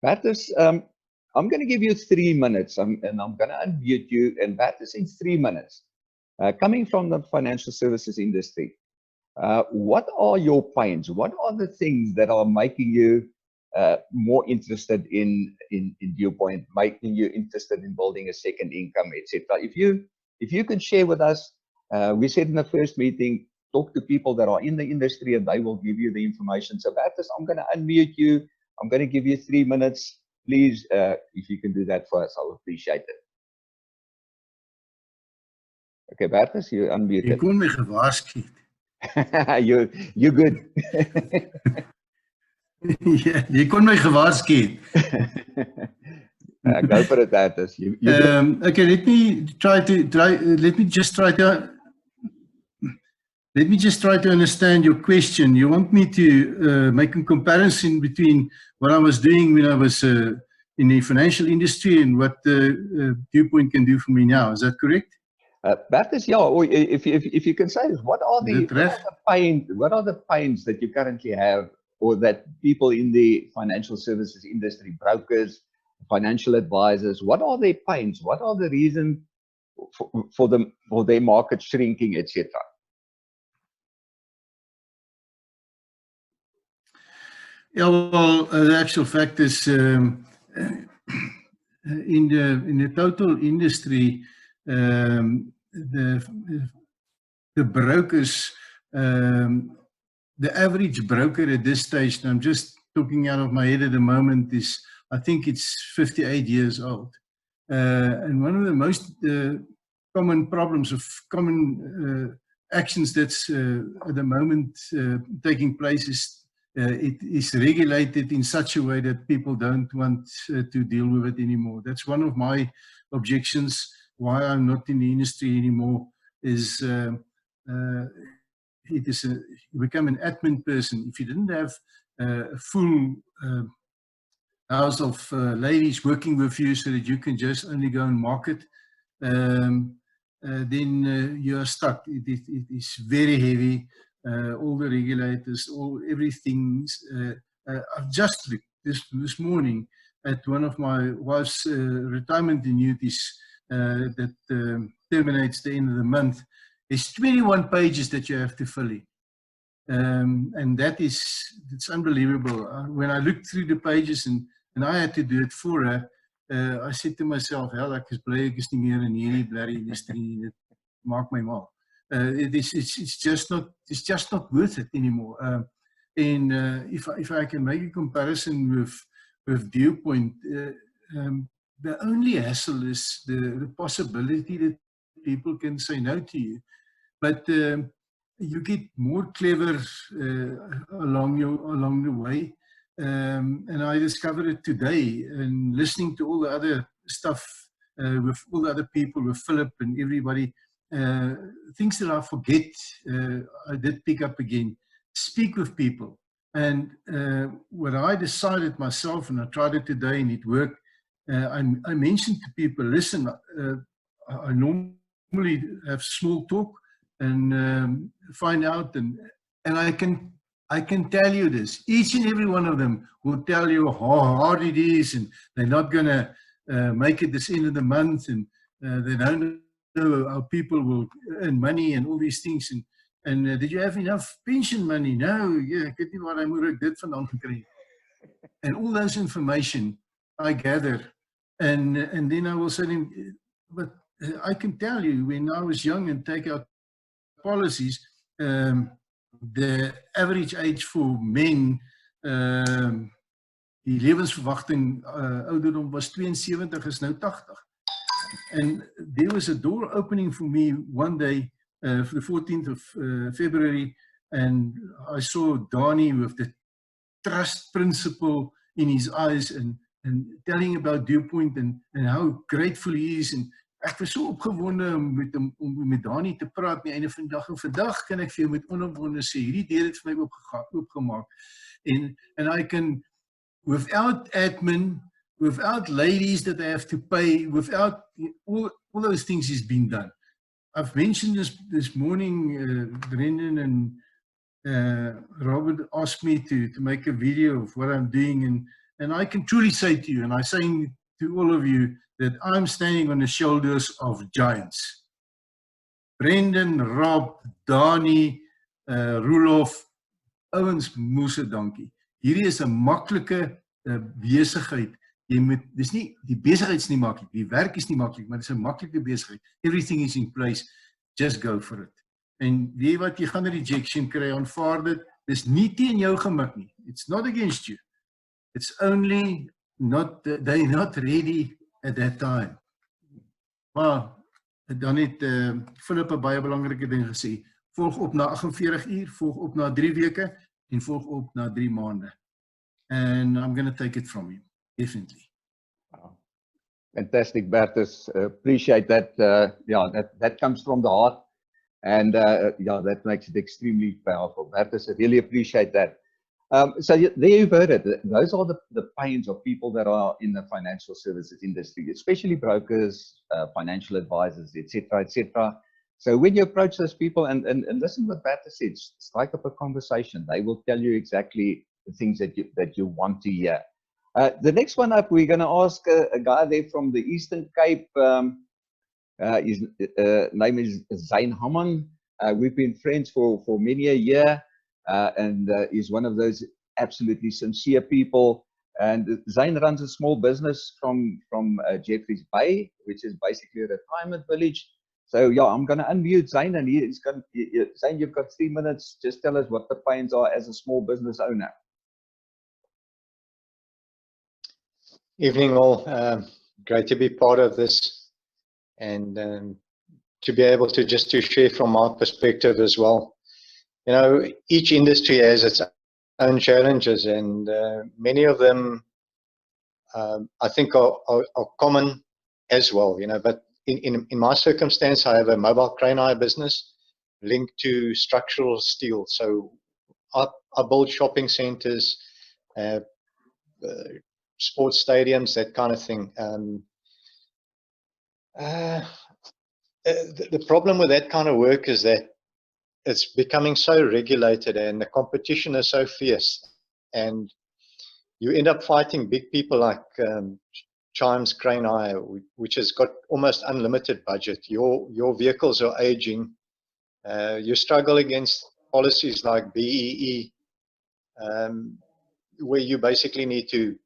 Bertus, I'm going to give you 3 minutes, and I'm going to unmute you. And Bertus, in 3 minutes, coming from the financial services industry, what are your pains? What are the things that are making you more interested in Duepoint, making you interested in building a second income, etc.? If you can share with us, we said in the first meeting, talk to people that are in the industry, and they will give you the information. So, Bertus, I'm going to unmute you. I'm going to give you 3 minutes. Please, if you can do that for us, I'll appreciate it. Okay, Bertus, you're unmuted. Je kon my gewaarsku. You're good. Ja, jy kon my gewaarsku. Go for it, Bertus. Okay, let me just try to understand your question. You want me to make a comparison between what I was doing when I was in the financial industry and what Duepoint can do for me now. Is that correct? Bertus, yeah. Or if you can say, what are the pains that you currently have, or that people in the financial services industry, brokers, financial advisors, what are their pains? What are the reasons for their market shrinking, etc.? Yeah, well, the actual fact is, in the total industry, the brokers, the average broker at this stage, and I'm just talking out of my head at the moment, is, I think it's 58 years old. And one of the most common problems of common actions that's at the moment taking place is it is regulated in such a way that people don't want to deal with it anymore. That's one of my objections why I'm not in the industry anymore, is you become an admin person. If you didn't have a full house of ladies working with you so that you can just only go and market, then you are stuck. It is very heavy. All the regulators, everything. I've just looked this morning at one of my wife's retirement annuities that terminates the end of the month. There's 21 pages that you have to fill in. And it's unbelievable. When I looked through the pages and I had to do it for her, I said to myself, hell, ek is bly ek is nie meer in hierdie blerrie industrie, dit maak my mal. It's just not worth it anymore. And if I can make a comparison with Duepoint, the only hassle is the possibility that people can say no to you, but you get more clever along the way. And I discovered it today, and listening to all the other stuff with all the other people, with Philip and everybody. Things that I forget, I did pick up again. Speak with people. And what I decided myself, and I tried it today and it worked, I mentioned to people, listen, I normally have small talk and find out, and I can tell you this. Each and every one of them will tell you how hard it is, and they're not going to make it this end of the month, and they don't know how people will earn money and all these things. And did you have enough pension money? No, yeah, ek weet nie waar moet ek dit vandaan gekry. And all those information I gather, and then I will say to him, but I can tell you, when I was young and take out policies, the average age for men, die lewensverwagting ouderdom was 72, is nou 80. And there was a door opening for me one day, for the 14th of February, and I saw Donnie with the trust principle in his eyes and telling about Duepoint and how grateful he is. And ek was so opgewonde om met Donnie te praat aan die einde van die dag. En vandag kan ek vir jou met onopwonde sê, hierdie deur het vir my oopgemaak. And I can, without admin, without ladies that I have to pay, without all those things has been done. I've mentioned this morning, Brendan and Robert asked me to make a video of what I'm doing, And I can truly say to you, and I'm saying to all of you, that I'm standing on the shoulders of giants. Brendan, Rob, Dani, Roelof, ouens moes 'n dankie. Hierdie is 'n maklike besigheid. Dis nie, die besigheid is nie maklik, die werk is nie maklik, maar dis 'n maklike besigheid. Everything is in place, just go for it. En weet wat, jy gaan 'n rejection kry, aanvaar dit. Dis nie teen jou gemik nie. It's not against you. It's only not, they're not ready at that time. Maar dan het Philip 'n baie belangrike ding gesê. Volg op na 48 uur, volg op na 3 weke en volg op na 3 maande. And I'm going to take it from you, definitely. Wow. Fantastic, Bertus. Appreciate that. Yeah, that comes from the heart. And yeah, that makes it extremely powerful. Bertus, I really appreciate that. So there you've heard it. Those are the pains of people that are in the financial services industry, especially brokers, financial advisors, etc., etc. So when you approach those people and listen what Bertus said, strike up a conversation. They will tell you exactly the things that you want to hear. The next one up, we're going to ask a guy there from the Eastern Cape. His name is Zain Haman. We've been friends for many a year. And he's one of those absolutely sincere people. And Zain runs a small business from Jeffreys Bay, which is basically a retirement village. So yeah, I'm going to unmute Zain, and he's going. Zain, you've got 3 minutes. Just tell us what the pains are as a small business owner. Evening all. Great to be part of this, and to be able to just to share from our perspective as well. You know, each industry has its own challenges, and many of them I think are common as well, you know. But in my circumstance, I have a mobile crane hire business linked to structural steel. So I build shopping centers, sports stadiums, that kind of thing. The problem with that kind of work is that it's becoming so regulated and the competition is so fierce, and you end up fighting big people like Chimes Crane Hire, which has got almost unlimited budget. Your vehicles are aging. You struggle against policies like BEE, where you basically need to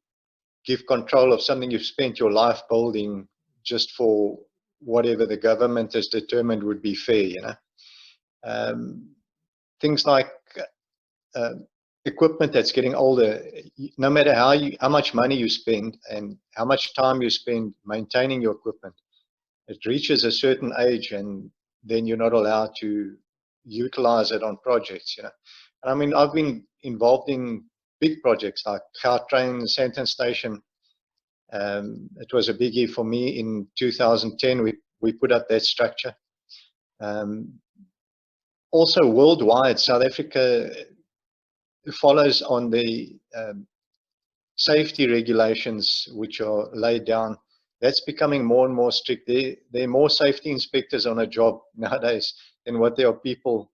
give control of something you've spent your life building just for whatever the government has determined would be fair, you know. Things like equipment that's getting older, no matter how much money you spend and how much time you spend maintaining your equipment, it reaches a certain age and then you're not allowed to utilize it on projects, you know. And I mean, I've been involved in big projects like Gautrain, Sandton Station. It was a biggie for me in 2010. We put up that structure. Also worldwide, South Africa follows on the safety regulations which are laid down. That's becoming more and more strict. There are more safety inspectors on a job nowadays than what there are people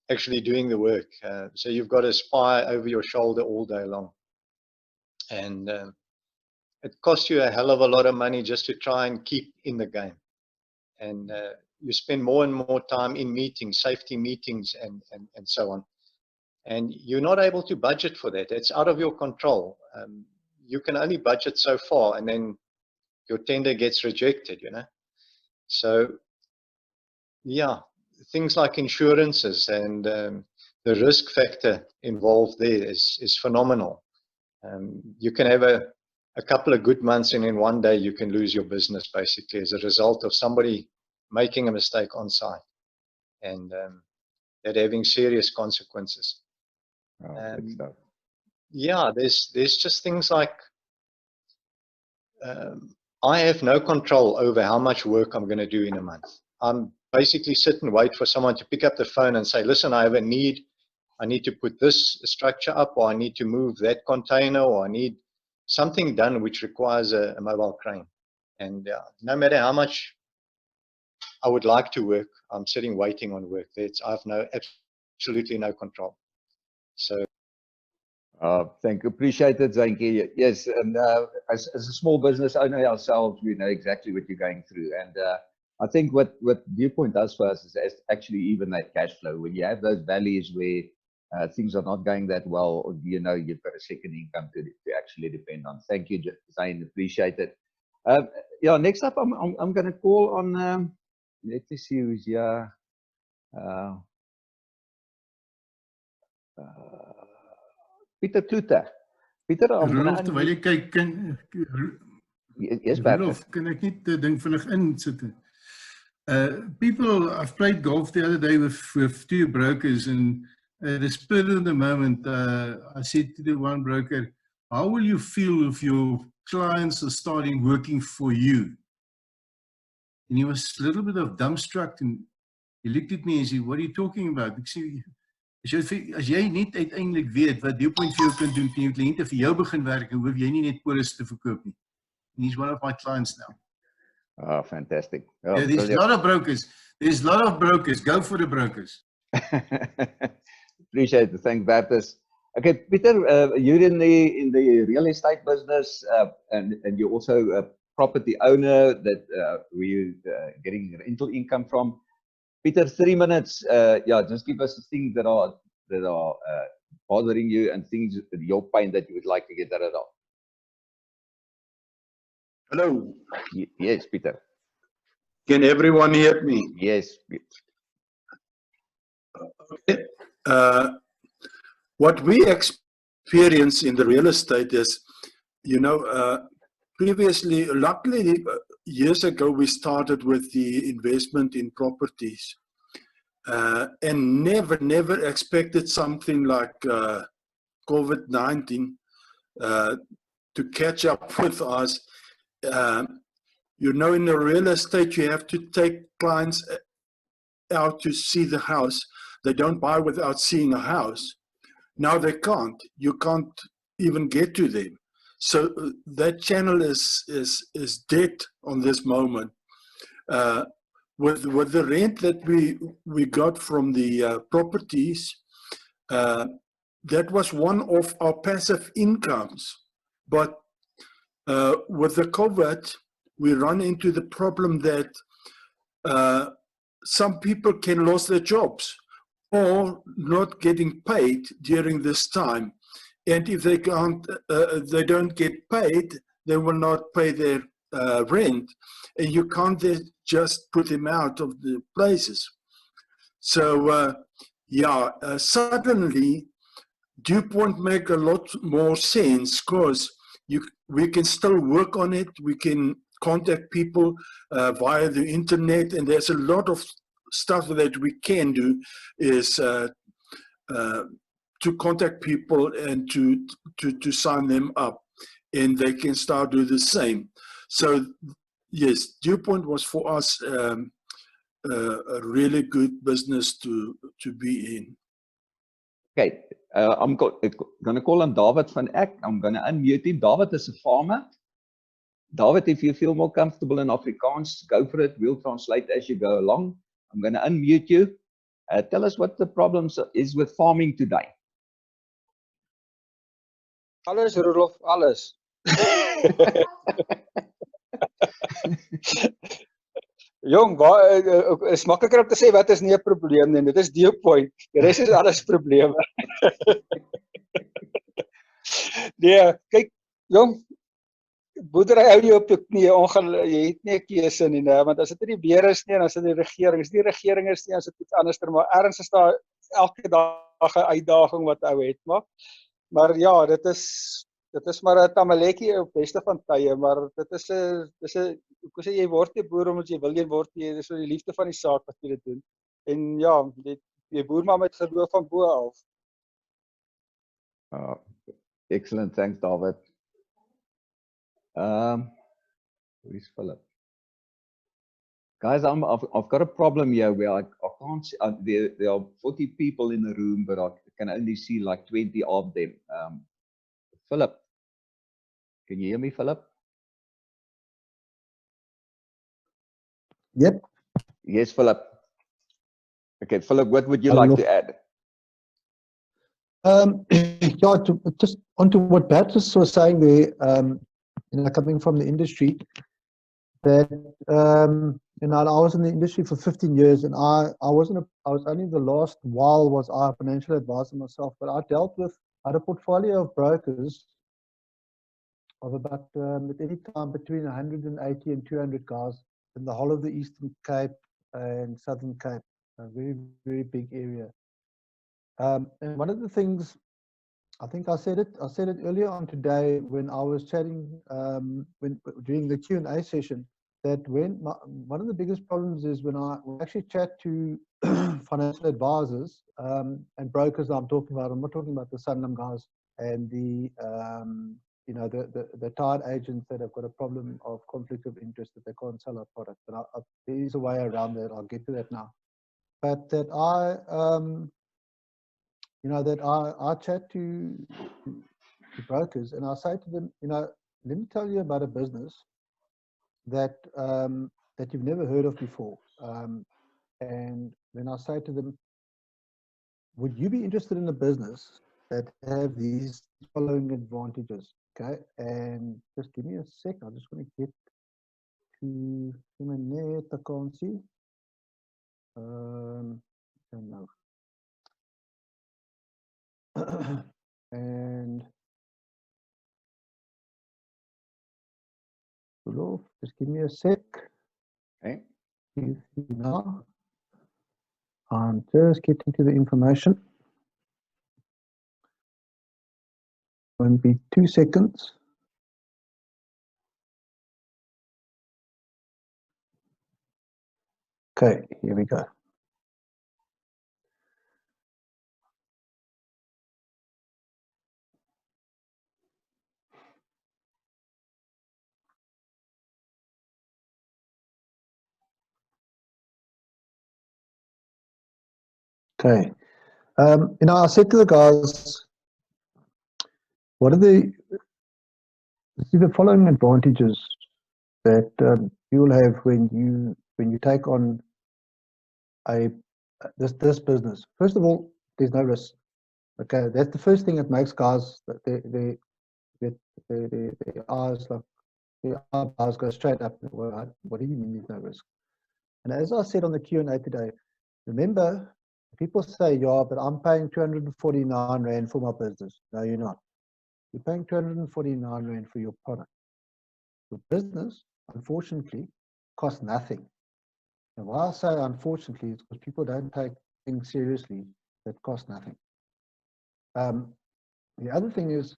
actually doing the work. So you've got a spy over your shoulder all day long. And it costs you a hell of a lot of money just to try and keep in the game. And you spend more and more time in meetings, safety meetings, and so on. And you're not able to budget for that. It's out of your control. You can only budget so far, and then your tender gets rejected, you know. So, yeah, things like insurances and the risk factor involved there is phenomenal. You can have a couple of good months, and in one day you can lose your business basically as a result of somebody making a mistake on site, and that having serious consequences. Yeah, there's just things like I have no control over how much work I'm going to do in a month. I'm basically sit and wait for someone to pick up the phone and say, listen, I have a need. I need to put this structure up, or I need to move that container, or I need something done which requires a mobile crane. And no matter how much I would like to work, I'm sitting waiting on work. I have absolutely no control. So Thank you. Appreciate it, Zanki. Yes, and as a small business owner ourselves, we know exactly what you're going through. And I think what Duepoint does for us is actually even that cash flow. When you have those valleys where things are not going that well, or, you know, you've got a second income to actually depend on. Thank you, Zane. Appreciate it. Yeah, next up, I'm going to call on, let me see who's here. Pieter Kloete. Pieter, I'm going Rolof, terwyl jy kyk, yes, Bert. kan ek net 'n ding vinnig insit? People, I've played golf the other day with two brokers, and at the spur of the moment, I said to the one broker, how will you feel if your clients are starting working for you? And he was a little bit of dumbstruck, and he looked at me and said, what are you talking about? Ek sê, as jy net uiteindelik weet wat Duepoint vir jou kan doen, kan jou kliënte vir jou begin werk, en hoef jy nie net polis te verkoop nie. And he's one of my clients now. Oh, fantastic. Oh, yeah, there's a lot of brokers. There's a lot of brokers. Go for the brokers. Appreciate it. Thanks, Bertus. Okay, Peter, you're in the real estate business, and you're also a property owner that we're getting rental income from. Peter, 3 minutes. Yeah, just give us the things that are bothering you and things, your pain that you would like to get rid of. Hello. Yes, Peter. Can everyone hear me? Yes. Okay. What we experience in the real estate is, you know, previously, luckily, years ago, we started with the investment in properties, and never expected something like COVID-19 to catch up with us. You know, in the real estate, you have to take clients out to see the house. They don't buy without seeing a house. Now they can't. You can't even get to them. So that channel is dead on this moment. With the rent that we got from the properties, that was one of our passive incomes. But with the COVID, we run into the problem that some people can lose their jobs or not getting paid during this time. And if they can't, they don't get paid, they will not pay their rent, and you can't just put them out of the places. So suddenly Duepoint make a lot more sense, because we can still work on it. We can contact people via the internet, and there's a lot of stuff that we can do is to contact people and to sign them up, and they can start do the same. So yes, Duepoint was for us a really good business to be in. Okay, I'm going to call on David van Eck. I'm going to unmute him. David is a farmer. David, if you feel more comfortable in Afrikaans, go for it. We'll translate as you go along. I'm going to unmute you. Tell us what the problems is with farming today. Alles, Rolof, alles. Jong, is makliker om te sê wat is nie 'n probleem nie. Dit is Duepoint. Die res is alles probleme. Nee, kyk, jong, boerdery hou jy op jou knie, jy het nie 'n keuse nie, nee, want as dit nie die beere is nie, dan is dit die regering. As die regering is nie, as dit iets anders, maar ergens is daar elke dag 'n uitdaging wat ou het, maar ja, dit is maar 'n tamaletjie op beste van tye, maar dit is 'n hoe sê jy word nie boer omdat jy wil jy word nie, dis so die liefde van die saak wat jy dit doen. En ja, jy boer maar met geloof van bo af. Excellent, thanks, David. Where's Philip? Guys, I've got a problem here where I can't see, there are 40 people in the room, but I can only see like 20 of them. Philip, can you hear me, Philip? Yep. Yes, Philip. Okay, Philip, what would you like to add? Yeah, just onto what Baptist was saying there, coming from the industry, that, I was in the industry for 15 years, and I was only the last while was I a financial advisor myself, but I had a portfolio of brokers of about, at any time, between 180 and 200 guys in the whole of the Eastern Cape and Southern Cape, a very, very big area. And one of the things, I think I said it earlier on today when I was chatting, during the Q&A session, that one of the biggest problems is when I actually chat to financial advisors and brokers I'm talking about. I'm not talking about the Sanlam guys and the tied agents that have got a problem of conflict of interest that they can't sell our product. But there is a way around that. I'll get to that now. But that I chat to brokers and I say to them, let me tell you about a business that you've never heard of before. And then I say to them, would you be interested in a business that have these following advantages? Okay, and just give me a sec. I'm just going to get to human net. I can't see. No. And just give me a sec. Okay. Now, I'm just getting to the information. Won't be 2 seconds. Okay, here we go. Okay, I said to the guys, what are the following advantages that you will have when you take on this business? First of all, there's no risk. Okay, that's the first thing that makes guys their eyes go straight up. What do you mean there's no risk? And as I said on the Q&A today, remember, people say, yeah, but I'm paying 249 Rand for my business. No, you're not. You're paying 249 Rand for your product. Your business, unfortunately, costs nothing. And why I say unfortunately is because people don't take things seriously that cost nothing. The other thing is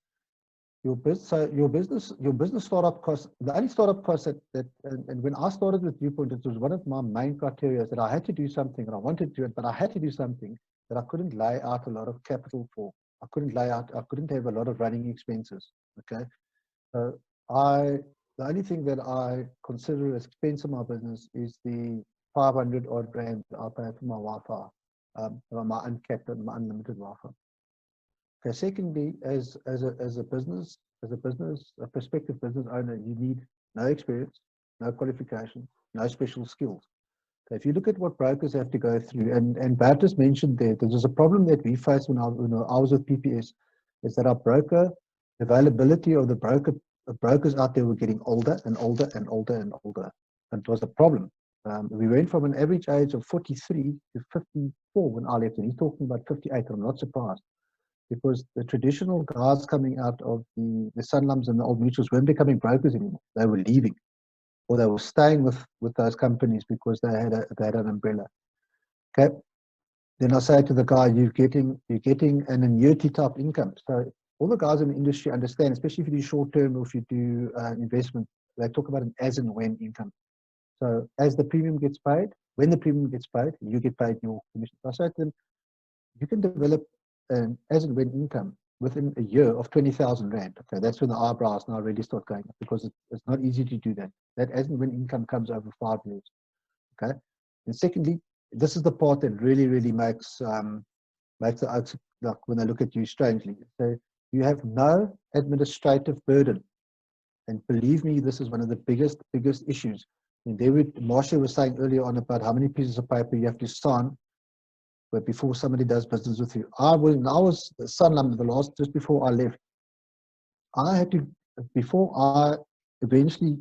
your business startup costs. The only startup cost and when I started with Duepoint, it was one of my main criteria that I had to do something, and I wanted to do it, but I had to do something that I couldn't lay out a lot of capital for. I couldn't have a lot of running expenses. Okay, so the only thing that I consider as expense of my business is the 500 odd Rand that I pay for my Wi-Fi, my uncapped and my unlimited Wi-Fi. Okay, secondly, as a prospective business owner, you need no experience, no qualification, no special skills. Okay, if you look at what brokers have to go through, and Baptist mentioned there's a problem that we faced when I was with PPS, is that our broker availability of the brokers out there were getting older and older and older and older, and it was a problem. We went from an average age of 43 to 54 when I left, and he's talking about 58. I'm not surprised, because the traditional guys coming out of the Sanlums and the old mutuals weren't becoming brokers anymore. They were leaving, or they were staying with those companies because they had an umbrella. Okay. Then I say to the guy, you're getting an annuity type income. So all the guys in the industry understand, especially if you do short term or if you do investment, they talk about an as and when income. So as the premium gets paid, when the premium gets paid, you get paid your commission. So I say to them, you can develop an as and when income within a year of 20,000 Rand. Okay, that's when the eyebrows now really start going up, because it's not easy to do that. That as and when income comes over 5 years. Okay, and secondly, this is the part that really makes the oaks, like when they look at you strangely. So you have no administrative burden, and believe me, this is one of the biggest issues. And Marsha was saying earlier on about how many pieces of paper you have to sign but before somebody does business with you. I was Sanlam, the last, just before I left, I had to, before I eventually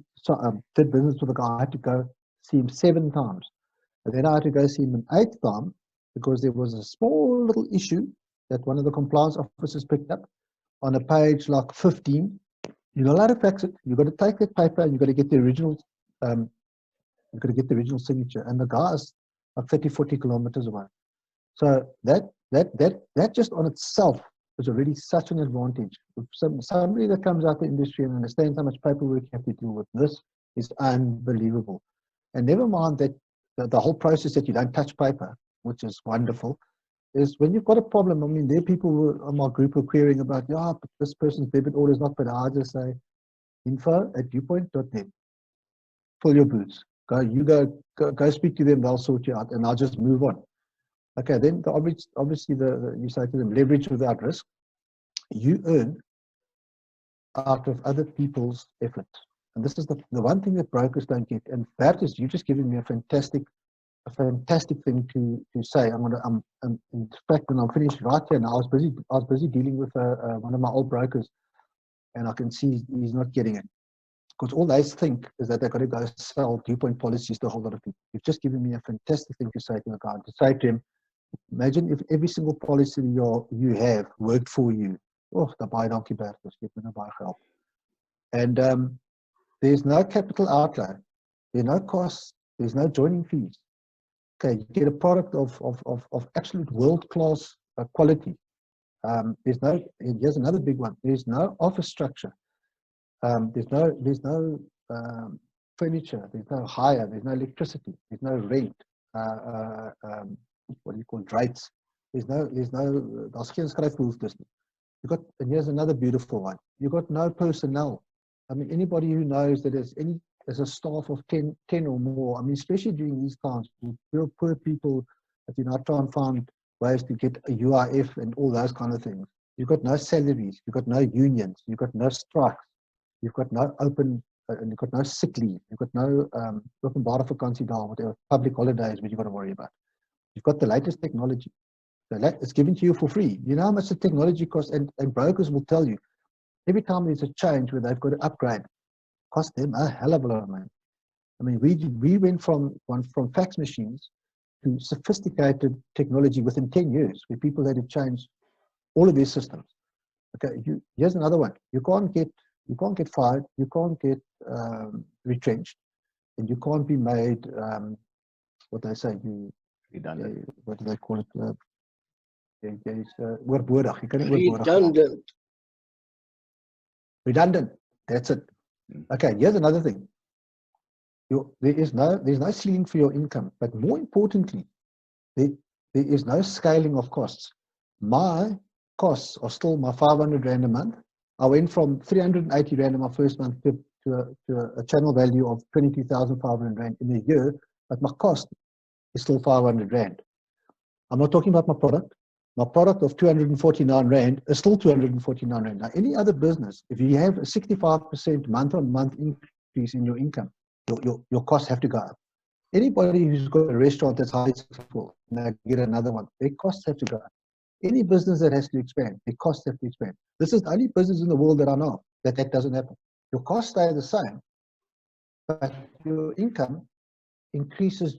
did business with a guy, I had to go see him 7 times. And then I had to go see him an 8th time because there was a small little issue that one of the compliance officers picked up on a page like 15. You're not allowed to fax it. You've got to take that paper and you've got to get the original, you've got to get the original signature. And the guy is like 30, 40 kilometers away. So that just on itself is already such an advantage. Somebody that comes out the industry and understands how much paperwork you have to deal with, this is unbelievable. And never mind that the whole process that you don't touch paper, which is wonderful, is when you've got a problem. I mean, there are people who, on my group, were querying about, yeah, but this person's debit order is not, but I just say, info@duepoint.net. Fill your boots. Go speak to them, they'll sort you out, and I'll just move on. Okay, then obviously you say to them, leverage without risk. You earn out of other people's effort. And this is the one thing that brokers don't get. And that is, you've just given me a fantastic thing to say. In fact, when I'm finished right here now, I was busy dealing with one of my old brokers, and I can see he's not getting it. Because all they think is that they've got to go sell Duepoint policies to a whole lot of people. You've just given me a fantastic thing to say to the guy, to say to him, imagine if every single policy you have worked for you. Oh, the buy donkey battles, you're going to buy help. And there's no capital outlay. There's no costs. There's no joining fees. Okay, you get a product of absolute world-class quality. Here's another big one. There's no office structure. There's no furniture. There's no hire. There's no electricity. There's no rent. What do you call rates? Daar's geen skryfboetes nie. And here's another beautiful one. You've got no personnel. I mean, anybody who knows that there's a staff of 10 or more, I mean, especially during these times, real poor people that, try and find ways to get a UIF and all those kind of things. You've got no salaries. You've got no unions. You've got no strikes. You've got no and you've got no sick leave. You've got no openbare vakansiedae, whatever, public holidays, which you've got to worry about. You've got the latest technology. So it's given to you for free. You know how much the technology costs, and brokers will tell you every time there's a change where they've got to upgrade, cost them a hell of a lot of money. I mean, we went from fax machines to sophisticated technology within 10 years, where people had to change all of their systems. Okay, here's another one. You can't get fired. You can't get retrenched, and you can't be made what they say, redundant. What do they call it? Redundant. That's it. Okay, here's another thing. There's no ceiling for your income, but more importantly, there is no scaling of costs. My costs are still my 500 Rand a month. I went from 380 Rand in my first month to a channel value of 22,500 Rand in a year, but my cost is still 500 Rand. I'm not talking about my product. My product of 249 Rand is still 249 Rand. Now, any other business, if you have a 65% month-on-month increase in your income, your costs have to go up. Anybody who's got a restaurant that's highly successful, and they get another one, their costs have to go up. Any business that has to expand, their costs have to expand. This is the only business in the world that I know that doesn't happen. Your costs stay the same, but your income increases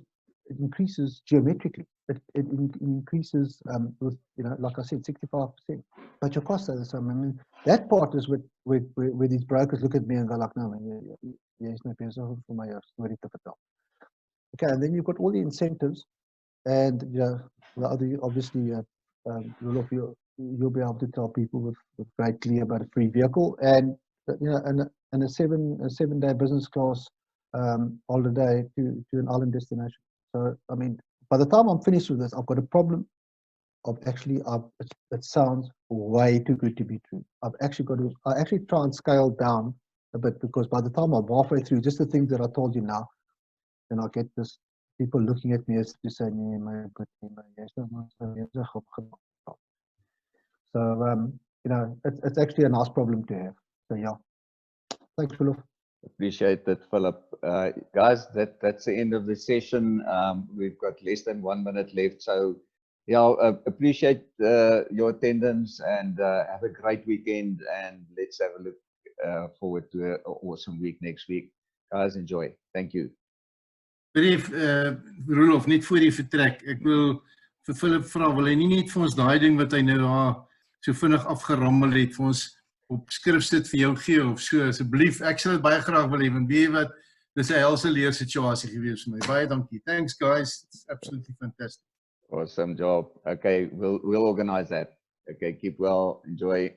geometrically. It increases with, like I said, 65%. But your costs are the same. I mean, that part is where these brokers look at me and go like, no, man, is no beso for my story to tell. Okay, and then you've got all the incentives, and obviously you'll be able to tell people with great glee about a free vehicle and and a 7-day business class holiday to an island destination. So I mean, by the time I'm finished with this, I've got a problem of actually, it sounds way too good to be true. I actually try and scale down a bit, because by the time I'm halfway through, just the things that I told you now, then I'll get this people looking at me as to say, so it's actually a nice problem to have. So yeah, thanks, Philip. Appreciate that, Philip. Guys, that's the end of the session. We've got less than 1 minute left, so Yeah, appreciate your attendance and have a great weekend. And let's have a look forward to an awesome week next week. Guys, enjoy. Thank you. Brief, Roelof, net voor die vertrek. Ek wil vir Philip vra, wil hy nie net vir ons daai ding wat hy nou daar so vinnig afgerammel het vir ons op skrifsit vir jou gee of so, asseblief. Ek sal dit baie graag wil hê, want weet jy wat, dis 'n helse leersituasie gewees vir my. Baie dankie. Thanks guys. It's absolutely fantastic. Awesome job. Okay, we'll organize that. Okay, keep well. Enjoy.